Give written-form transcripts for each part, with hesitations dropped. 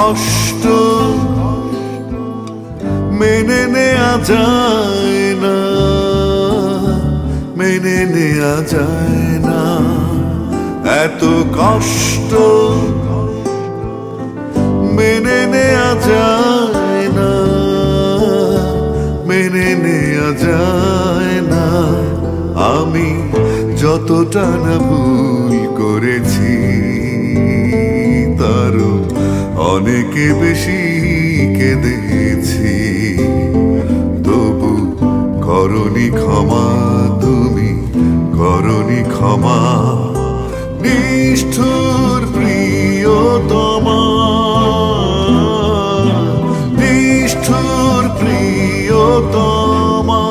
কষ্ট মেনে নেওয়া যায় না, মেনে নেওয়া যায় না। এত কষ্ট মেনে নেওয়া যায় না, মেনে নেওয়া যায় না। আমি যতটা না ভুল করেছি তারও অনেক বেশি কেঁদেছি, তবু করনি ক্ষমা, তুমি করনি ক্ষমা। নিষ্ঠুর প্রিয়তমা, নিষ্ঠুর প্রিয়তমা।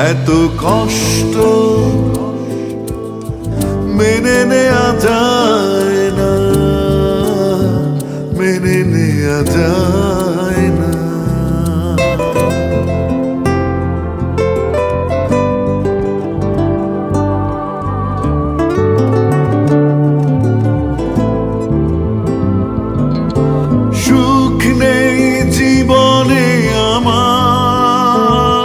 এত কষ্ট মেনে নেওয়া যায় না, মেনে নেওয়া যায় না। সুখ নেই জীবনে আমার,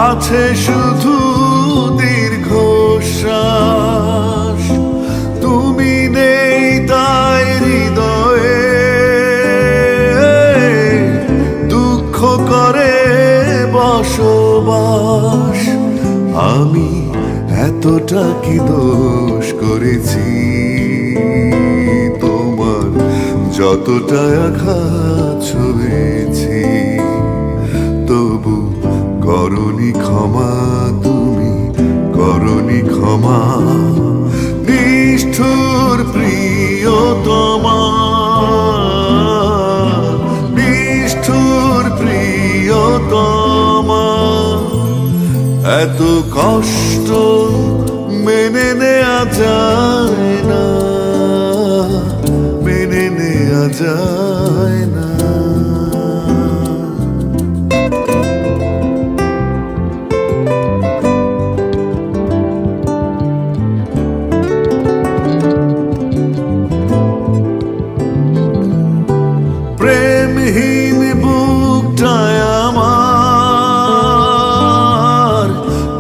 আছে শুধু দীর্ঘশ্বাস। তুমি নেই তাই হৃদয়ে দুঃখ করে বসবাস। আমি এতটা কি দোষ করেছি, তোমার যতটা আঘাত ছুঁয়েছি, তবু করনি ক্ষমা, তুমি করনি ক্ষমা। নিষ্ঠুর প্রিয়তমা, নিষ্ঠুর প্রিয়তমা। এত কষ্ট মেনে নেওয়া যায় না, মেনে নেওয়া যায় না। প্রেমহীন বুকটায় আমার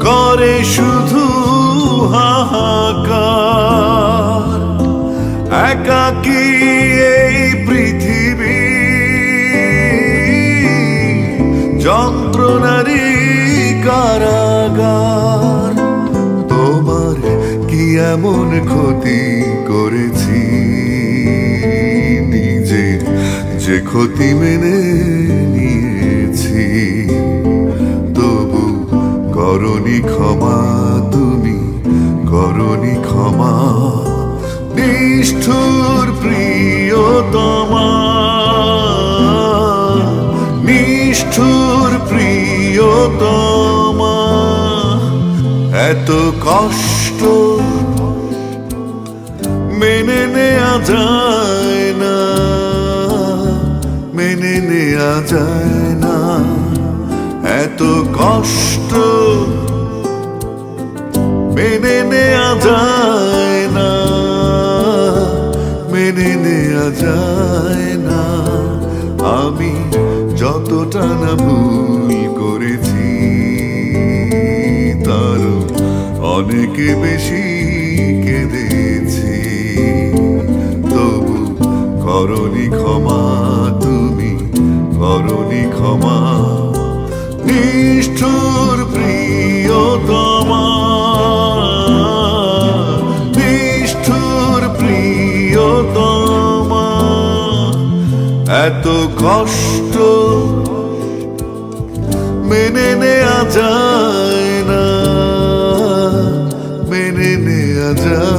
করে শুধু হাহাকার। একাকী এই পৃথিবী যন্ত্রণারই কারাগার। তোমার কি এমন ক্ষতি করেছি, নিজের যে ক্ষতি মেনে নিয়েছি, তবু করনি ক্ষমা, তুমি করনি ক্ষমা। নিষ্ঠুর প্রিয়তমা, নিষ্ঠুর প্রিয়তমা। এত কষ্ট মেনে নেওয়া যায় না, মেনে নেওয়া যায় না। এত কষ্ট মেনে নেওয়া যায় না, মেনে নেওয়া যায় না। আমি যতটা না ভুল করেছি তারও অনেক বেশি কেঁদেছি, তবু করনি ক্ষমা, তুমি করনি ক্ষমা। নিষ্ঠুর প্রিয়তমা, নিষ্ঠুর প্রিয়তমা। এত কষ্ট মেনে নেওয়া যায় না, মেনে নেওয়া যায়